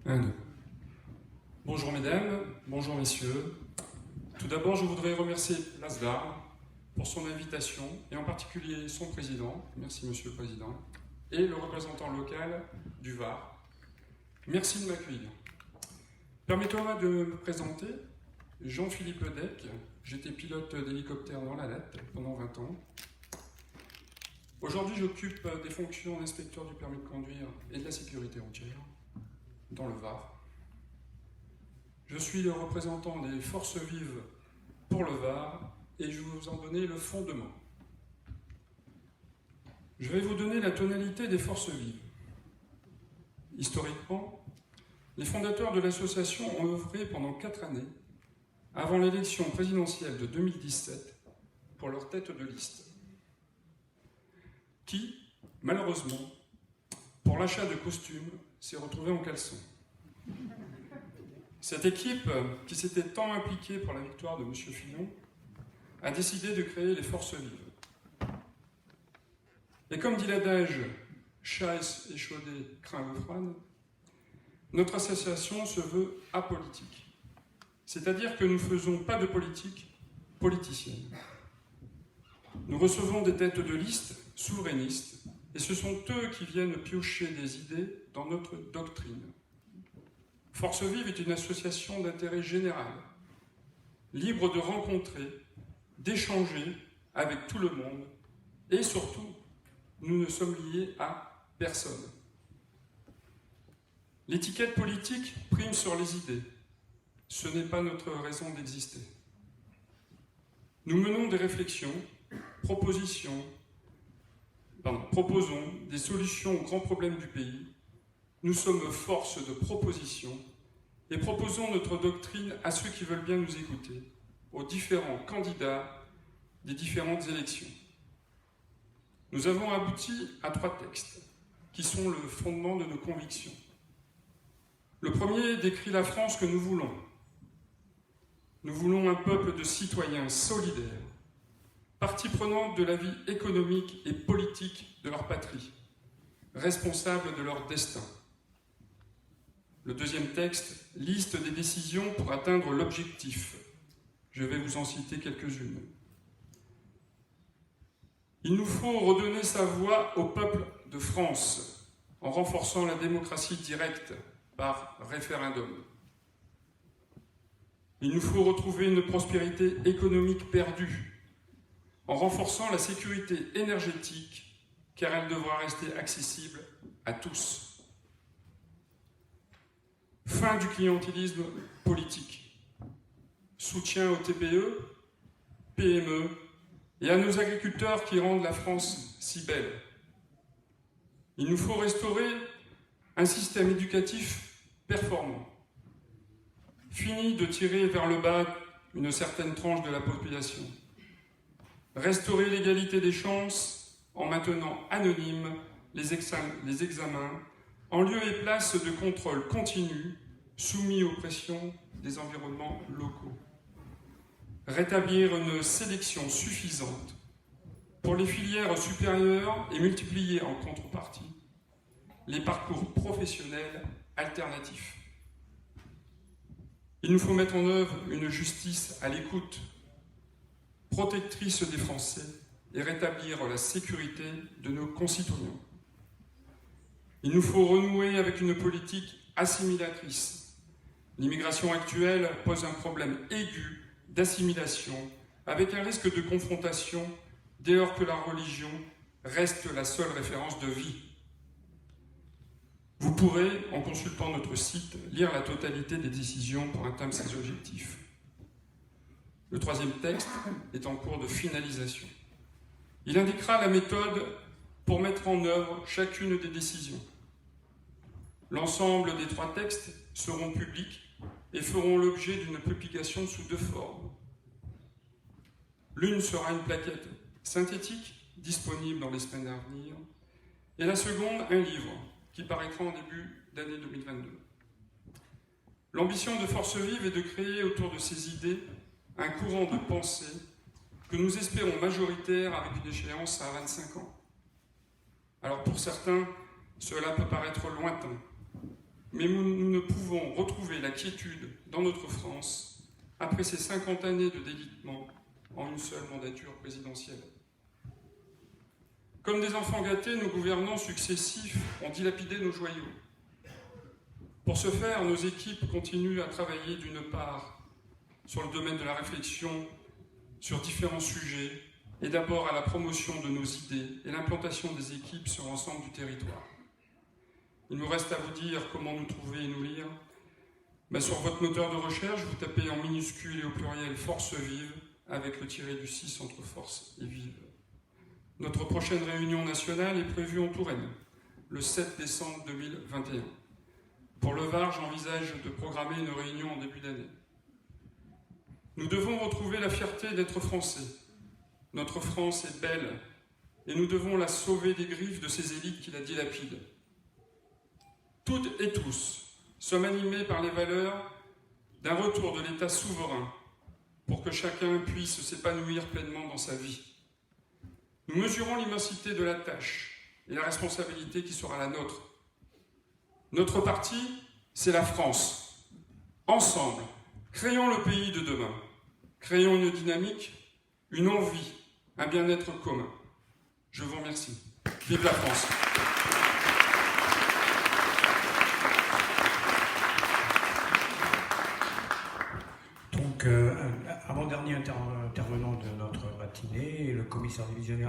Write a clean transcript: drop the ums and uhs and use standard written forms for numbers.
Un, deux. Bonjour mesdames, bonjour messieurs. Tout d'abord, je voudrais remercier l'ASDAR pour son invitation, et en particulier son président, merci monsieur le président, et le représentant local du Var. Merci de m'accueillir. Permettez-moi de me présenter, Jean-Philippe Ledecq, j'étais pilote d'hélicoptère dans la Lette pendant 20 ans. Aujourd'hui, j'occupe des fonctions d'inspecteur du permis de conduire et de la sécurité routière dans le Var. Je suis le représentant des forces vives pour le Var et je vais vous en donner le fondement. Je vais vous donner la tonalité des forces vives. Historiquement, les fondateurs de l'association ont œuvré pendant 4 années avant l'élection présidentielle de 2017 pour leur tête de liste, qui, malheureusement, pour l'achat de costumes, s'est retrouvée en caleçon. Cette équipe, qui s'était tant impliquée pour la victoire de M. Fillon, a décidé de créer les forces vives. Et comme dit l'adage « chat échaudé craint le froid », notre association se veut apolitique. C'est-à-dire que nous ne faisons pas de politique politicienne. Nous recevons des têtes de liste souverainistes, et ce sont eux qui viennent piocher des idées dans notre doctrine. Force Vive est une association d'intérêt général, libre de rencontrer, d'échanger avec tout le monde, et surtout, nous ne sommes liés à personne. L'étiquette politique prime sur les idées. Ce n'est pas notre raison d'exister. Nous menons des réflexions, proposons des solutions aux grands problèmes du pays. Nous sommes force de proposition et proposons notre doctrine à ceux qui veulent bien nous écouter, aux différents candidats des différentes élections. Nous avons abouti à 3 textes qui sont le fondement de nos convictions. Le premier décrit la France que nous voulons. Nous voulons un peuple de citoyens solidaires, partie prenante de la vie économique et politique de leur patrie, responsables de leur destin. Le deuxième texte, liste des décisions pour atteindre l'objectif. Je vais vous en citer quelques-unes. Il nous faut redonner sa voix au peuple de France en renforçant la démocratie directe par référendum. Il nous faut retrouver une prospérité économique perdue en renforçant la sécurité énergétique car elle devra rester accessible à tous. Fin du clientélisme politique. Soutien aux TPE, PME et à nos agriculteurs qui rendent la France si belle. Il nous faut restaurer un système éducatif performant. Fini de tirer vers le bas une certaine tranche de la population. Restaurer l'égalité des chances en maintenant anonymes les examens, en lieu et place de contrôle continu soumis aux pressions des environnements locaux. Rétablir une sélection suffisante pour les filières supérieures et multiplier en contrepartie les parcours professionnels alternatifs. Il nous faut mettre en œuvre une justice à l'écoute, protectrice des Français et rétablir la sécurité de nos concitoyens. Il nous faut renouer avec une politique assimilatrice. L'immigration actuelle pose un problème aigu d'assimilation, avec un risque de confrontation dès lors que la religion reste la seule référence de vie. Vous pourrez, en consultant notre site, lire la totalité des décisions pour atteindre ces objectifs. Le troisième texte est en cours de finalisation. Il indiquera la méthode pour mettre en œuvre chacune des décisions. L'ensemble des 3 textes seront publics et feront l'objet d'une publication sous 2 formes. L'une sera une plaquette synthétique, disponible dans les semaines à venir, et la seconde, un livre, qui paraîtra en début d'année 2022. L'ambition de Force Vive est de créer autour de ces idées un courant de pensée que nous espérons majoritaire avec une échéance à 25 ans. Alors pour certains, cela peut paraître lointain. mais nous ne pouvons retrouver la quiétude dans notre France après ces 50 années de délitement en une seule mandature présidentielle. Comme des enfants gâtés, nos gouvernants successifs ont dilapidé nos joyaux. Pour ce faire, nos équipes continuent à travailler d'une part sur le domaine de la réflexion sur différents sujets et d'abord à la promotion de nos idées et l'implantation des équipes sur l'ensemble du territoire. Il nous reste à vous dire comment nous trouver et nous lire. Sur votre moteur de recherche, vous tapez en minuscule et au pluriel « Force vive » avec le tiré du 6 entre force et vive. Notre prochaine réunion nationale est prévue en Touraine, le 7 décembre 2021. Pour le Var, j'envisage de programmer une réunion en début d'année. Nous devons retrouver la fierté d'être Français. Notre France est belle et nous devons la sauver des griffes de ces élites qui la dilapident. Toutes et tous sommes animés par les valeurs d'un retour de l'État souverain pour que chacun puisse s'épanouir pleinement dans sa vie. Nous mesurons l'immensité de la tâche et la responsabilité qui sera la nôtre. Notre parti, c'est la France. Ensemble, créons le pays de demain. Créons une dynamique, une envie, un bien-être commun. Je vous remercie. Vive la France. Donc, avant-dernier intervenant de notre matinée, le commissaire divisionnaire